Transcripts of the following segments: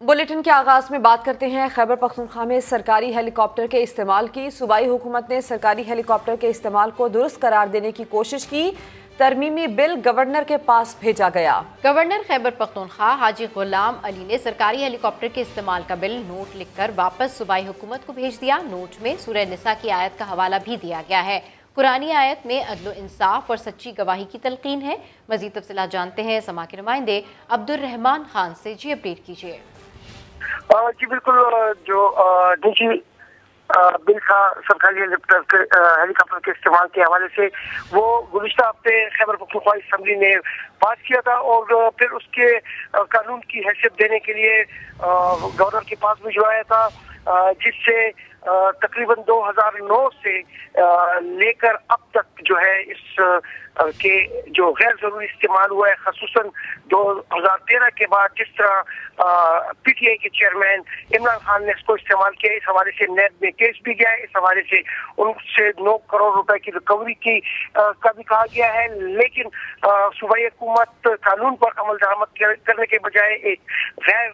Bulletin के आगाज में बात करते हैं खैबर पख्तूनख्वा में सरकारी हेलीकॉप्टर के इस्तेमाल की। सूबाई हुकूमत ने सरकारी हेलीकॉप्टर के इस्तेमाल को दुरुस्त करार देने की कोशिश की। तरमीमी बिल गवर्नर के पास भेजा गया। गवर्नर खैबर पख्तूनख्वा हाजी गुलाम अली ने सरकारी हेलीकॉप्टर के इस्तेमाल का बिल नोट लिखकर वापस सूबाई हुकूमत को भेज दिया। नोट में सूरह निसा की आयत का हवाला भी दिया गया है। कुरानी आयत में अदल इंसाफ और सच्ची गवाही की तलकीन है। मजीद तफसीलात जानते हैं समा के नुमाइंदे अब्दुल रहमान खान से। जी अपडेट कीजिए। जी बिल्कुल, जो निजी बिल था सरकारी हेलीकॉप्टर के इस्तेमाल के हवाले से, वो गुज़िश्ता हफ्ते खैबर पख्तूनख्वा असम्बली ने पास किया था और फिर उसके कानून की हैसियत देने के लिए गवर्नर के पास भिजवाया था, जिससे तकरीबन 2009 से लेकर अब तक जो है इस के जो गैर जरूरी इस्तेमाल हुआ है, खसूसन 2013 के बाद जिस तरह पीटीआई के चेयरमैन इमरान खान ने इसको इस्तेमाल किया, इस हवाले से नैब में केस भी गया है। इस हवाले से उनसे 9 करोड़ रुपए की रिकवरी की का भी कहा गया है। लेकिन सूबाई हुकूमत कानून पर अमल दरामद करने के बजाय एक गैर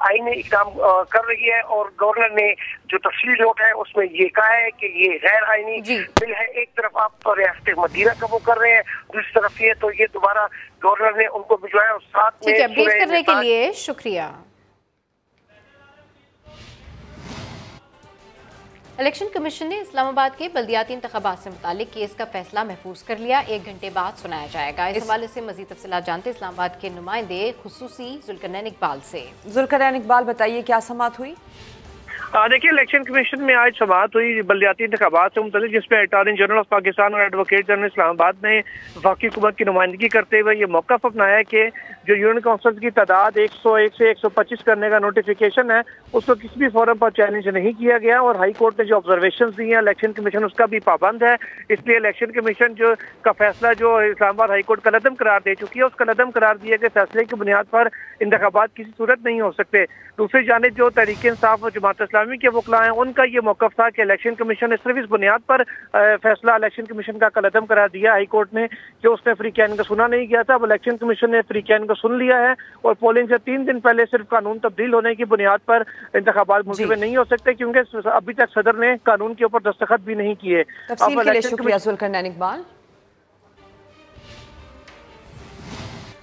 आईनी इकदाम कर रही है और गवर्नर ने जो तफसीली नोट है उसमें ये कहा है कि ये गैर आईनी बिल है। एक तरफ आप रियासत मदीना का वो कर रहे हैं, दूसरी तरफ ये तो ये दोबारा गवर्नर ने उनको भिजवाया और साथ में अपडेट करने के लिए शुक्रिया। इलेक्शन कमीशन ने इस्लामाबाद के बल्दियाती इंतखाबात से मुतालिक केस का फैसला महफूज कर लिया। 1 घंटे बाद सुनाया जाएगा। इस हवाले से मजीद तफसीलात जानते इस्लामाबाद के नुमाइंदे खुसूसी जुल्करनैन इकबाल से। जुल्करनैन इकबाल, बताइए क्या समाअत हुई? देखिए, इलेक्शन कमीशन में आज समाअत हुई बल्दियाती इंतखाबात से मुतालिक, जिसमें अटॉर्नी जनरल ऑफ पाकिस्तान और एडवोकेट जनरल इस्लामाबाद ने वफाकी हुकूमत की नुमाइंदगी करते हुए ये मौक़िफ़ अपनाया कि जो यूनियन काउंसिल की तादाद 101 से 125 करने का नोटिफिकेशन है उसको किसी भी फोरम पर चैलेंज नहीं किया गया और हाई कोर्ट ने जो ऑब्जर्वेशन दी हैं इलेक्शन कमीशन उसका भी पाबंद है। इसलिए इलेक्शन कमीशन जो का फैसला जो इस्लामाबाद हाई कोर्ट कलअदम करार दे चुकी है, उस कलअदम करार दिए गए फैसले की बुनियाद पर इंतखाबात किसी सूरत नहीं हो सकते। दूसरी जानिब जो तहरीक इंसाफ और जमात इस्लामी के वकला हैं, उनका ये मौक़िफ़ था कि इलेक्शन कमीशन ने सिर्फ इस बुनियाद पर फैसला इलेक्शन कमीशन का कलअदम करार दिया हाई कोर्ट ने कि उसने फ्री कैन का सुना नहीं किया था। अब इलेक्शन कमीशन ने फ्री कैन को सुन लिया है और पोलिंग से 3 दिन पहले सिर्फ कानून तब्दील होने की बुनियाद पर इंतखाबात मुल्क में नहीं हो सकते, क्योंकि अभी तक सदर ने कानून के ऊपर दस्तखत भी नहीं किए। तफसील के लिए शुक्रिया जुल्करनैन इकबाल।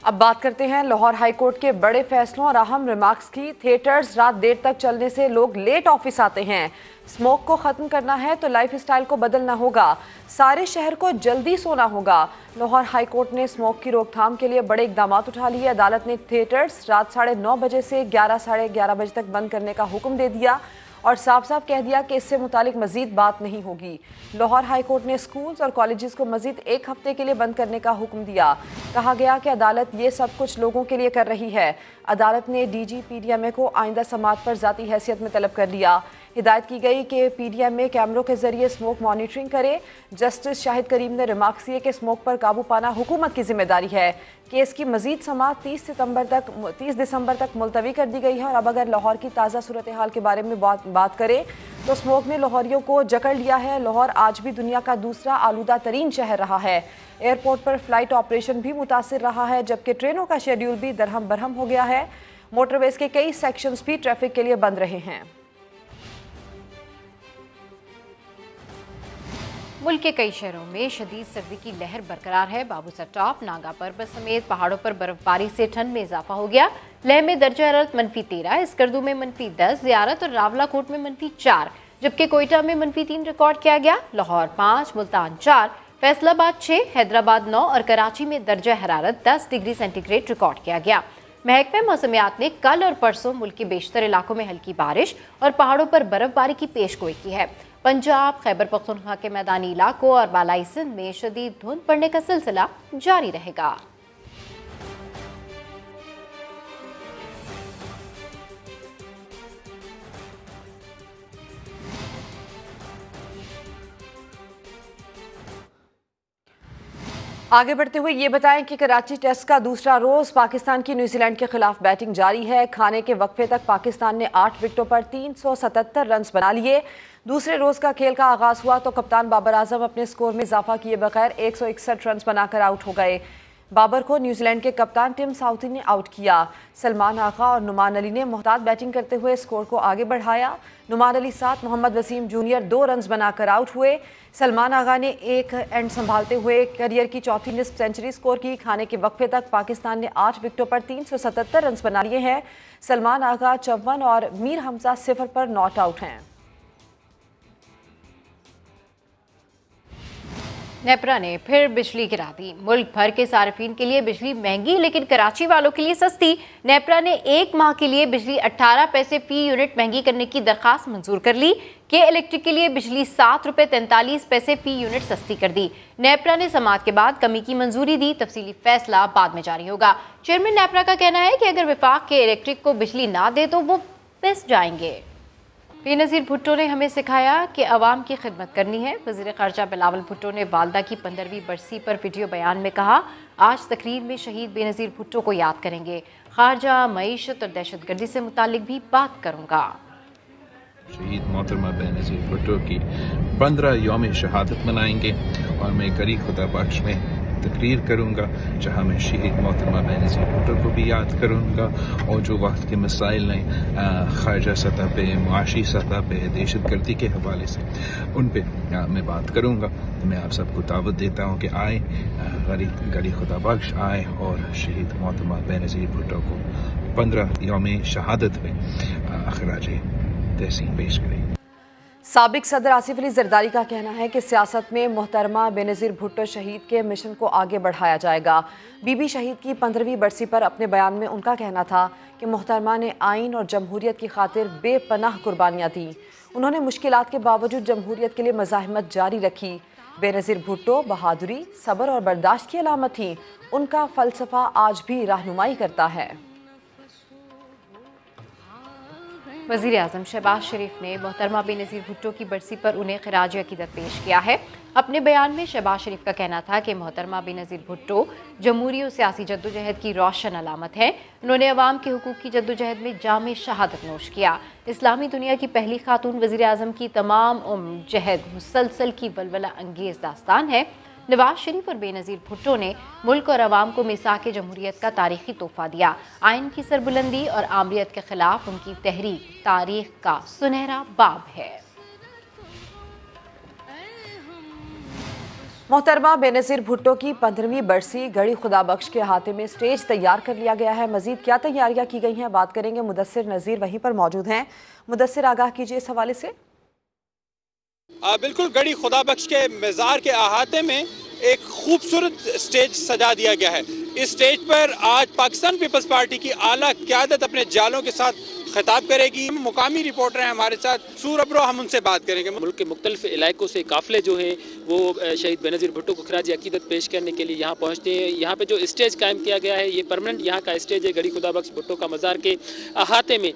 अब बात करते हैं लाहौर हाई कोर्ट के बड़े फैसलों और अहम रिमार्क्स की। थिएटर्स रात देर तक चलने से लोग लेट ऑफिस आते हैं। स्मोक को ख़त्म करना है तो लाइफ स्टाइल को बदलना होगा। सारे शहर को जल्दी सोना होगा। लाहौर हाई कोर्ट ने स्मोक की रोकथाम के लिए बड़े इकदाम उठा लिए। अदालत ने थिएटर्स रात 9:30 बजे से 11 साढ़े 11 बजे तक बंद करने का हुक्म दे दिया और साफ साफ कह दिया कि इससे मुतालिक मजीद बात नहीं होगी। लाहौर हाई कोर्ट ने स्कूल्स और कॉलेजेस को मजीद 1 हफ्ते के लिए बंद करने का हुक्म दिया। कहा गया कि अदालत ये सब कुछ लोगों के लिए कर रही है। अदालत ने DG PDMA को आइंदा समाअत पर ज़ाती हैसियत में तलब कर लिया। हिदायत की गई कि PDMA कैमरों के जरिए स्मोक मॉनिटरिंग करे। जस्टिस शाहिद करीम ने रिमार्क्स किए कि स्मोक पर काबू पाना हुकूमत की जिम्मेदारी है। केस की मजीद समाअत 30 दिसंबर तक मुलतवी कर दी गई है। और अब अगर लाहौर की ताज़ा सूरत हाल के बारे में बात करें तो स्मोक ने लाहौरियों को जकड़ लिया है। लाहौर आज भी दुनिया का दूसरा आलूदा तरीन शहर रहा है। एयरपोर्ट पर फ्लाइट ऑपरेशन भी मुतासिर रहा है, जबकि ट्रेनों का शेड्यूल भी दरहम बरहम हो गया है। मोटरवेज के कई सेक्शंस भी ट्रैफिक के लिए बंद रहे हैं। मुल्क के कई शहरों में शदीद सर्दी की लहर बरकरार है। बाबूसर टॉप, नागा पर्वत समेत पहाड़ों पर बर्फबारी से ठंड में इजाफा हो गया। लेह में दर्जा हरारत -13, इसकरदू में -10, ज़ियारत और रावलाकोट में -4, जबकि कोयटा में -3 रिकॉर्ड किया गया। लाहौर 5, मुल्तान 4, फैसलाबाद 6, हैदराबाद 9 और कराची में दर्जा हरारत 10 डिग्री सेंटीग्रेड रिकॉर्ड किया गया। महकमे मौसमियात ने कल और परसों मुल्क के बेशतर इलाकों में हल्की बारिश और पहाड़ों पर बर्फबारी की पेशगोई की है। पंजाब, खैबर पख्तूनख्वा के मैदानी इलाकों और बालाई सिंध में शदीद धुंध पड़ने का सिलसिला जारी रहेगा। आगे बढ़ते हुए ये बताएं कि कराची टेस्ट का दूसरा रोज पाकिस्तान की न्यूजीलैंड के खिलाफ बैटिंग जारी है। खाने के वक्फे तक पाकिस्तान ने 8 विकेटों पर 377 रन बना लिए। दूसरे रोज का खेल का आगाज हुआ तो कप्तान बाबर आजम अपने स्कोर में इजाफा किए बगैर 161 रन बनाकर आउट हो गए। बाबर को न्यूजीलैंड के कप्तान टिम साउथी ने आउट किया। सलमान आगा और नुमान अली ने मोहतात बैटिंग करते हुए स्कोर को आगे बढ़ाया। नुमान अली 7, मोहम्मद वसीम जूनियर 2 रन्स बनाकर आउट हुए। सलमान आगा ने एक एंड संभालते हुए करियर की चौथी निस्फ सेंचुरी स्कोर की। खाने के वक्फे तक पाकिस्तान ने 8 विकेटों पर 377 रन्स बना लिए हैं। सलमान आगा 54 और मीर हमजा 0 पर नॉट आउट हैं। नेपरा ने फिर बिजली गिरा दी। मुल्क भर के सार्फिन के लिए बिजली महंगी लेकिन कराची वालों के लिए सस्ती। नेपरा ने 1 माह के लिए बिजली 18 पैसे फी यूनिट महंगी करने की दरखास्त मंजूर कर ली। के इलेक्ट्रिक के लिए बिजली 7 रुपये 43 पैसे फी यूनिट सस्ती कर दी। नेपरा ने समाअत के बाद कमी की मंजूरी दी। तफसीली फैसला बाद में जारी होगा। चेयरमैन नेपरा का कहना है कि अगर विफाक के इलेक्ट्रिक को बिजली ना दे तो वो पिस जाएंगे। बेनज़ीर भुट्टो ने हमें सिखाया कि अवाम की खिदमत करनी है। वज़ीर ख़ारजा बिलावल भुट्टो ने वालदा की 15वीं बरसी पर वीडियो बयान में कहा, आज तकरीर में शहीद बेनज़ीर भुट्टो को याद करेंगे। ख़ारजा, मईशत और दहशतगर्दी से मुतालिक भी बात करूँगा। शहीद मोहतरमा बेनज़ीर भुट्टो की 15 यौम शहादत मनाएंगे और मैं करी खुदा बख्श में तकरीर करूँगा जहाँ मैं शहीद मोहतरमा बेनज़ीर भुट्टो को भी याद करूँगा और जो वक्त के मसाइल ने ख़ारजा सतह पे, मुआशी सतह पे, दहशतगर्दी के हवाले से उन पे मैं बात करूँगा। तो मैं आप सबको दावत देता हूँ कि आए, गरी खुदा बख्श आए और शहीद मोहतरमा बेनज़ीर भुट्टो को 15 यौम शहादत में खराज तहसीन पेश करें। साबिक सदर आसिफ अली जरदारी का कहना है कि सियासत में मोहतरमा बेनज़ीर भुट्टो शहीद के मिशन को आगे बढ़ाया जाएगा। बीबी शहीद की 15वीं बरसी पर अपने बयान में उनका कहना था कि मोहतरमा ने आइन और जमहूरियत की खातिर बेपनाह कुर्बानियाँ दी। उन्होंने मुश्किलात के बावजूद जमहूरियत के लिए मज़ाहमत जारी रखी। बेनज़ीर भुट्टो बहादुरी, सब्र और बर्दाश्त की अलामत थी। उनका फ़लसफ़ा आज भी रहनुमाई करता है। वज़ीर आज़म शहबाज शरीफ ने मोहतरमा बेनज़ीर भुट्टो की बरसी पर उन्हें खिराज अक़ीदत पेश किया है। अपने बयान में शहबाज शरीफ का कहना था कि मोहतरमा बेनज़ीर भुट्टो जमहूरी और सियासी जद्दोजहद की रोशन अलामत है। उन्होंने अवाम के हुकूक की जद्दोजहद में जामे शहादत नोश किया। इस्लामी दुनिया की पहली खातून वज़ीर आज़म की तमाम उम्र जहद मुसलसल की वलवला अंगेज़ दास्तान है। नवाज शरीफ और बेनज़ीर भुट्टो ने मुल्क और अवाम को मिसाक जमहूरियत का तारीखी तोहफा दिया। आइन की सरबुलंदी और आमरीत के खिलाफ उनकी तहरीक तारीख का सुनहरा बाब है। मोहतरमा बेनज़ीर भुट्टो की 15वीं बरसी गड़ी खुदा बख्श के अहाते में स्टेज तैयार कर लिया गया है। मजीद क्या तैयारियां की गई हैं, बात करेंगे। मुदस्सिर नज़ीर वहीं पर मौजूद हैं। मुदस्सिर, आगाह कीजिए इस हवाले से। बिल्कुल, गड़ी खुदा बख्श के मज़ार के अहाते में एक खूबसूरत स्टेज सजा दिया गया है। इस स्टेज पर आज पाकिस्तान पीपल्स पार्टी की आला क़यादत अपने जालों के साथ खिताब करेगी। मुकामी रिपोर्टर हैं हमारे साथ, सूर अब्रो, हम उनसे बात करेंगे। मुल्क के मुख्तलिफ इलाकों से काफ़िले जो हैं वो शहीद बेनज़ीर भुट्टो को खराज अक़ीदत पेश करने के लिए यहाँ पहुँचते हैं। यहाँ पे जो स्टेज कायम किया गया है ये परमानेंट यहाँ का स्टेज है गड़ी खुदा बख्श भुट्टो का मज़ार के अहाते में।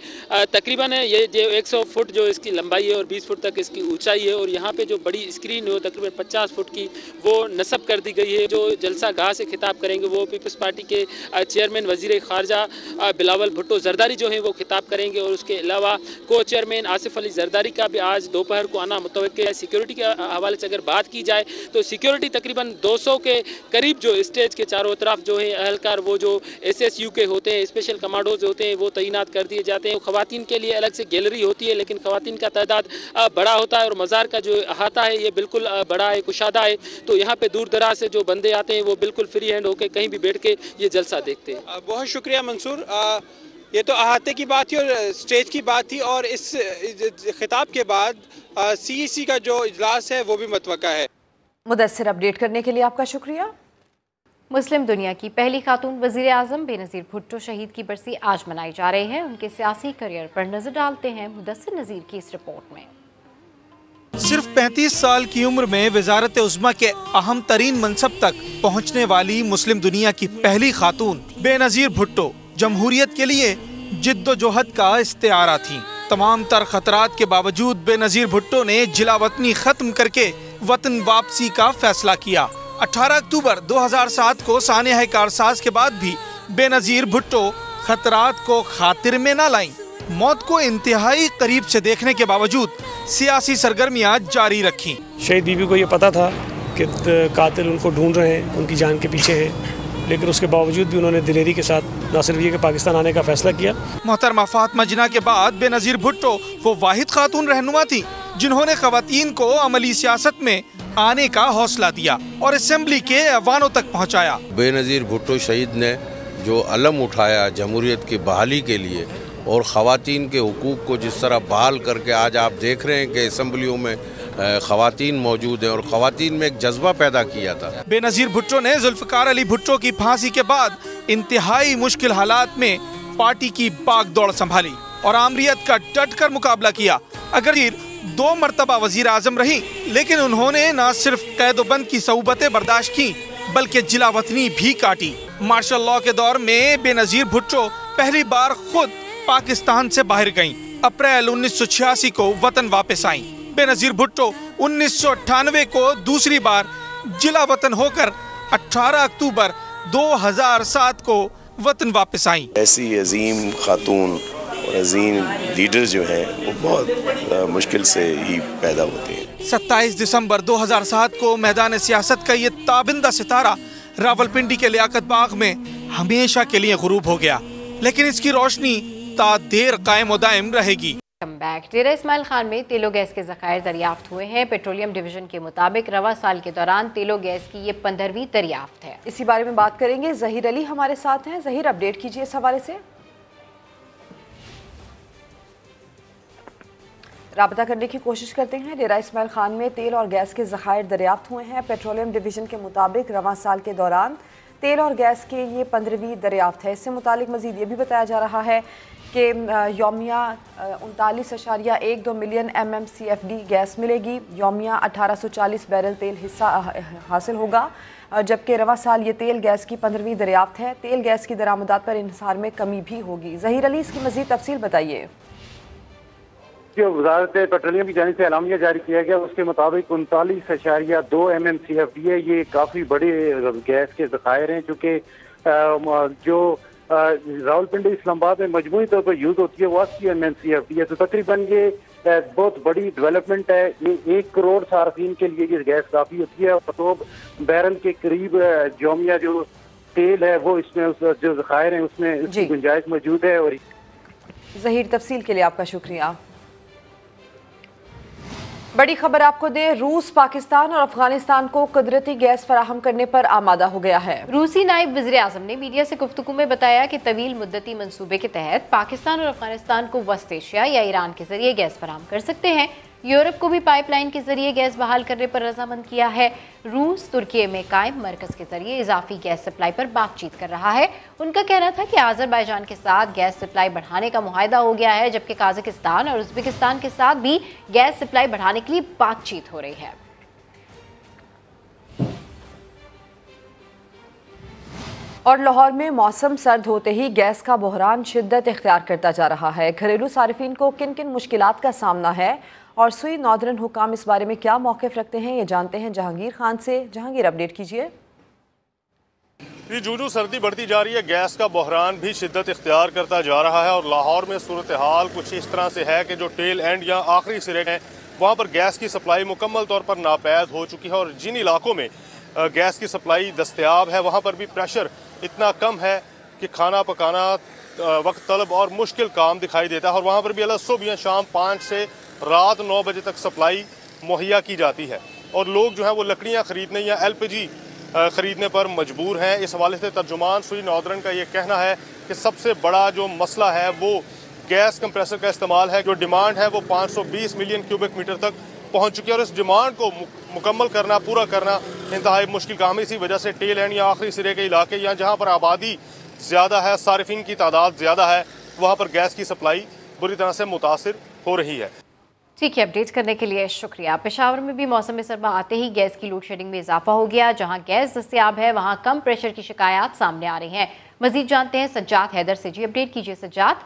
तकरीबन ये 100 फुट जो इसकी लंबाई है और 20 फुट तक इसकी ऊँचाई है और यहाँ पर जो बड़ी स्क्रीन है तकरीबन 50 फुट की वो नस्ब कर दी गई है। जो जलसा गाह से खिताब करेंगे वो पीपल्स पार्टी के चेयरमैन वज़ीर ख़ारजा बिलावल भुट्टो जरदारी जो हैं वो खिताब करेंगे और उसके अलावा को चेयरमैन आसिफ अली जरदारी का भी आज दोपहर को आना मुतवक्किल है। सिक्योरिटी के हवाले से अगर बात की जाए तो सिक्योरिटी तकरीबन 200 के करीब जो स्टेज के चारों तरफ जो है अहलकार वो जो SSU के होते हैं, स्पेशल कमांडोज होते हैं, वो तैनात कर दिए जाते हैं। ख़वातीन के लिए अलग से गैलरी होती है लेकिन ख़वातीन का तादाद बड़ा होता है और मज़ार का जो अहाता है ये बिल्कुल बड़ा है, कुशादा है। तो यहाँ पे दूर दराज से जो बंदे आते हैं वो बिल्कुल फ्री हैंड होकर कहीं भी बैठ के ये जलसा देखते हैं। बहुत शुक्रिया मंसूर। ये तो अहाते की बात थी और स्टेज की बात थी और इस खिताब के बाद CEC का जो इजलास है वो भी मुतवक्का है। मुदस्सिर, अपडेट करने के लिए आपका शुक्रिया। मुस्लिम दुनिया की पहली खातून वज़ीर आज़म बेनज़ीर भुट्टो शहीद की बरसी आज मनाई जा रही है। उनके सियासी करियर पर नजर डालते हैं मुदस्सिर नज़ीर की इस रिपोर्ट में। सिर्फ 35 साल की उम्र में वजारत उज़्मा के अहम तरीन मनसब तक पहुँचने वाली मुस्लिम दुनिया की पहली खातून बेनज़ीर भुट्टो जमहूरियत के लिए जिद्दोजहद का इस्तिआरा थी। तमाम तर खतरात के बावजूद बेनज़ीर भुट्टो ने जिला वतनी खत्म करके वतन वापसी का फैसला किया। 18 अक्टूबर 2007 को सानिया कारसाज के बाद भी बेनज़ीर भुट्टो खतरात को खातिर में न लाई। मौत को इंतहाई करीब से देखने के बावजूद सियासी सरगर्मियां जारी रखी। शहीद बीबी को ये पता था कि कातिल उनको ढूंढ रहे हैं, उनकी जान के पीछे है लेकिन उसके बावजूद भी उन्होंने दिलेरी के साथ न सिर्फ ये कि पाकिस्तान आने का फैसला किया। मोहतरमा फातिमा जिन्ना के बाद बेनज़ीर भुट्टो वो वाहिद खातून रहनुमा थी जिन्होंने खवातीन को अमली सियासत में आने का हौसला दिया और असेंबली के ऐवानों तक पहुँचाया। बेनज़ीर भुट्टो शहीद ने जो अलम उठाया जमहूरियत की बहाली के लिए और ख़वातीन के हुकूक को जिस तरह बहाल करके आज आप देख रहे हैं कि असम्बलियों में ख़वातीन मौजूद हैं और ख़वातीन में एक जज्बा पैदा किया था। बेनज़ीर भुट्टो ने जुल्फ़िकार अली भुट्टो की फांसी के बाद इंतहाई मुश्किल हालात में पार्टी की बागदौड़ संभाली और आमरीत का डट कर मुकाबला किया। अगर 2 मरतबा वज़ीर आज़म रही लेकिन उन्होंने न सिर्फ कैदोबंद की सऊबतें बर्दाश्त की बल्कि जिलावतनी भी काटी। मार्शल लॉ के दौर में बेनज़ीर भुट्टो पहली बार खुद पाकिस्तान से बाहर गईं। अप्रैल 1986 को वतन वापस आईं। बेनज़ीर भुट्टो 1998 को दूसरी बार जिला वतन होकर 18 अक्टूबर 2007 को वतन वापस आईं। ऐसी अजीम खातून और अजीम लीडर जो हैं वो बहुत मुश्किल से ही पैदा होते हैं। 27 दिसंबर 2007 को मैदान सियासत का ये ताबिंदा सितारा रावलपिंडी के लियाकत बाग में हमेशा के लिए गुरूब हो गया, लेकिन इसकी रोशनी ता देर कायम व दायम रहेगी। डेरा इस्माइल खान में तेलो गैस के ज़खायर दरियाफ्त हुए हैं। पेट्रोलियम डिवीजन के मुताबिक रवा साल के दौरान तेलो गैस की ये 15वीं दरियाफ्त है। इसी बारे में बात करेंगे, जहीर अली हमारे साथ हैं। जहीर, अपडेट कीजिए इस हवाले से। राबता करने की कोशिश करते हैं। डेरा इस्माइल खान में तेल और गैस के ज़खायर दरियाफ्त हुए हैं। पेट्रोलियम डिवीजन के मुताबिक रवा साल के दौरान तेल और गैस के ये 15वीं दरियाफ्त है। इससे मुतालिक मज़ीद ये भी बताया जा रहा है कि यौमिया 39.12 मिलियन MMCFD गैस मिलेगी। यौमिया 1840 बैरल तेल हिस्सा हासिल होगा, जबकि रवा साल ये तेल गैस की 15वीं दरियाफ्त है। तेल गैस की दरामदात पर इन्हिसार में कमी भी होगी। ज़हीर अली, इसकी मज़ीद तफसील बताइए। जो वजारत पेट्रोलियम की जानिब से एलामिया जारी किया गया उसके मुताबिक 39.2 MMCFD है। ये काफ़ी बड़े गैस के ज़खायर हैं, चूँकि जो रावलपिंडी इस्लामाबाद में मजमूई तौर पर यूज़ होती है वो 80 MMCFD है। तो तकरीबन ये बहुत बड़ी डेवलपमेंट है। ये 1 करोड़ सार्फिन के लिए ये गैस काफ़ी होती है। तो बैरल के करीब यौमिया जो तेल है वो इसमें जो ज़खायर हैं उसमें इसकी गुंजाइश मौजूद है। और ज़हीर, तफसील के लिए आपका शुक्रिया। बड़ी खबर आपको दे, रूस पाकिस्तान और अफगानिस्तान को कुदरती गैस फराहम करने पर आमादा हो गया है। रूसी नायब वज़ीर आज़म ने मीडिया से गुफ्तगू में बताया कि तवील मुद्दती मंसूबे के तहत पाकिस्तान और अफगानिस्तान को वस्त एशिया या ईरान के जरिए गैस फराहम कर सकते हैं। यूरोप को भी पाइपलाइन के जरिए गैस बहाल करने पर रजामंद किया है। रूस तुर्की में कायम मरकज के जरिए इजाफी गैस सप्लाई पर बातचीत कर रहा है। उनका कहना था कि आज़रबाईजान के साथ गैस सप्लाई बढ़ाने का मुआहदा हो गया है, जबकि काज़ाकिस्तान और उज़्बेकिस्तान के साथ भी गैस सप्लाई बढ़ाने के लिए बातचीत हो रही है। और लाहौर में मौसम सर्द होते ही गैस का बहरान शिद्दत इख्तियार करता जा रहा है। घरेलू सारिफिन को किन किन मुश्किलात का सामना है और सुई नॉर्दर्न हुकाम इस बारे में क्या मौक़िफ़ रखते हैं, ये जानते हैं जहांगीर खान से। जहांगीर, अपडेट कीजिए। जूं सर्दी बढ़ती जा रही है, गैस का बहरान भी शिद्दत इख्तियार करता जा रहा है और लाहौर में सूरत हाल कुछ इस तरह से है कि जो टेल एंड या आखिरी सिरे हैं वहाँ पर गैस की सप्लाई मुकम्मल तौर पर नापैद हो चुकी है और जिन इलाकों में गैस की सप्लाई दस्तयाब है वहाँ पर भी प्रेशर इतना कम है कि खाना पकाना वक्त तलब और मुश्किल काम दिखाई देता है। और वहाँ पर भी अलग सुबह शाम 5 से रात 9 बजे तक सप्लाई मुहैया की जाती है और लोग जो है वो लकड़ियाँ ख़रीदने या LPG ख़रीदने पर मजबूर हैं। इस हवाले से तर्जुमान सुई नॉर्दर्न का ये कहना है कि सबसे बड़ा जो मसला है वो गैस कंप्रेसर का इस्तेमाल है। जो डिमांड है वो 520 मिलियन क्यूबिक मीटर तक पहुँच चुकी है और इस डिमांड को मुकम्मल करना, पूरा करना इंतहाई मुश्किल काम है। इसी वजह से टेल एंड या आखिरी सिरे के इलाके या जहाँ पर आबादी ज़्यादा है, सारिफिन की तादाद ज़्यादा है, वहाँ पर गैस की सप्लाई बुरी तरह से मुतासिर हो रही है। ठीक है, अपडेट करने के लिए शुक्रिया। पेशावर में भी मौसम सरमा आते ही गैस की लोड शेडिंग में इजाफा हो गया। जहां गैस दस्तयाब है वहां कम प्रेशर की शिकायत सामने आ रही हैं। मजीद जानते हैं सज्जाद हैदर से। जी, अपडेट कीजिए सज्जाद।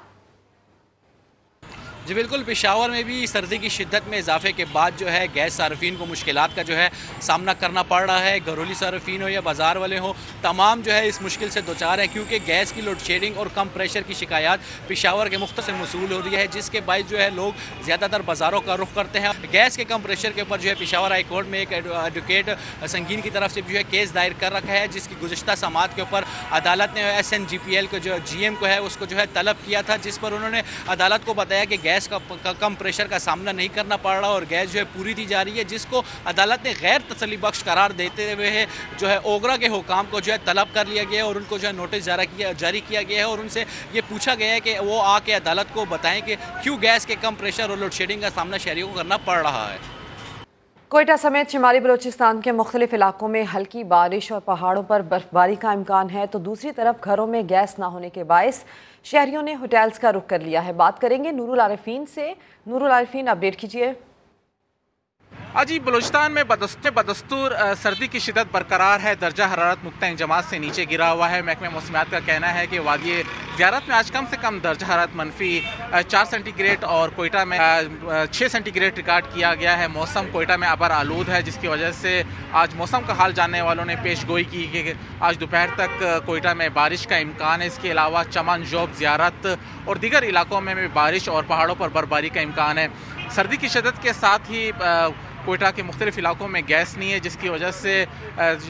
जी बिल्कुल, पेशावर में भी सर्दी की शिद्दत में इजाफे के बाद जो है गैस सार्फिन को मुश्किलात का जो है सामना करना पड़ रहा है। घरेलू सार्फिन हो या बाज़ार वाले हो, तमाम जो है इस मुश्किल से दो चार हैं, क्योंकि गैस की लोड शेडिंग और कम प्रेशर की शिकायत पेशावर के मुख्तलिफ मसूल हो रही है, जिसके बायस जो है लोग ज़्यादातर बाज़ारों का रुख करते हैं। गैस के कम प्रेशर के ऊपर जो है पेशावर हाई कोर्ट में एक एडवोकेट संगीन की तरफ से जो है केस दायर कर रखा है, जिसकी गुज़श्ता समात के ऊपर अदालत ने SNGPL को जो GM को है उसको जो है तलब किया था, जिस पर उन्होंने अदालत को बताया कि गैस का कम प्रेशर का सामना नहीं करना पड़ रहा और गैस जो है पूरी दी जा रही है, जिसको अदालत ने गैर तसल्ली बख्श करार देते हुए जो है ओगरा के हुकाम को जो है तलब कर लिया गया है और उनको जो है नोटिस जारी किया गया है और उनसे ये पूछा गया है कि वो आके अदालत को बताएं कि क्यों गैस के कम प्रेशर और लोड शेडिंग का सामना शहरियों को करना पड़ रहा है। कोयटा समेत शिमाली बलूचिस्तान के मुख्तलिफ इलाकों में हल्की बारिश और पहाड़ों पर बर्फबारी का इम्कान है, तो दूसरी तरफ घरों में गैस ना होने के बायस शहरियों ने होटल्स का रुख कर लिया है। बात करेंगे नूरुल आरिफीन से। नूरुल आरिफीन, अपडेट कीजिए। जी, बलूचिस्तान में बदस्तूर सर्दी की शिदत बरकरार है। दर्जा हरारत नुक्ता इंजमात से नीचे गिरा हुआ है। महकमे मौसमियात का कहना है कि वादी ज़ियारत में आज कम से कम दर्जा हरारत -4 सेंटीग्रेड और कोयटा में 6 सेंटीग्रेड रिकॉर्ड किया गया है। मौसम कोयटा में अबर आलूद है, जिसकी वजह से आज मौसम का हाल जानने वालों ने पेश गोई की कि आज दोपहर तक कोयटा में बारिश का इम्कान है। इसके अलावा चमन, जोब, ज़ियारत और दीगर इलाकों में भी बारिश और पहाड़ों पर बर्फबारी का इम्कान है। सर्दी की शिदत के साथ ही कोयटा के मुख्तलिफ इलाकों में गैस नहीं है, जिसकी वजह से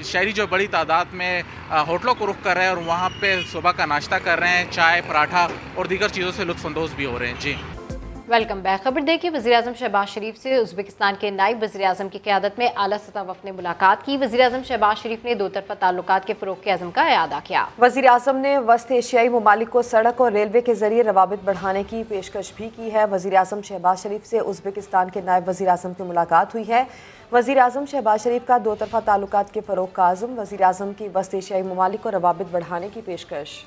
शहरी जो बड़ी तादाद में होटलों को रुख कर रहे हैं और वहाँ पे सुबह का नाश्ता कर रहे हैं, चाय, पराठा और दीगर चीज़ों से लुत्फ़अंदोज़ भी हो रहे हैं। जी वेलकम बैक। खबर देखिए, वज़ीर-ए-आज़म शहबाज शरीफ से उज़्बेकिस्तान के नायब वज़ीर-ए-आज़म की क़यादत में आला सतह वफ़द ने मुलाकात की। वज़ीर-ए-आज़म शहबाज शरीफ ने दो तरफ़ा ताल्लुकात के फ़रोग़ के अज़्म का इआदा किया। वज़ीर-ए-आज़म ने वस्त एशियाई ममालिक को सड़क और रेलवे के ज़रिए रवाबित बढ़ाने की पेशकश भी की है। वज़ीर-ए-आज़म शहबाज शरीफ से उज़्बेकिस्तान के नायब वज़ीर-ए-आज़म की मुलाकात हुई है। वज़ीर-ए-आज़म शहबाज शरीफ का दो तरफ़ा ताल्लुकात के फ़रोग़ का अज़्म, वज़ीर-ए-आज़म की वस्त एशियाई ममालिक को रवाबित बढ़ाने की पेशकश।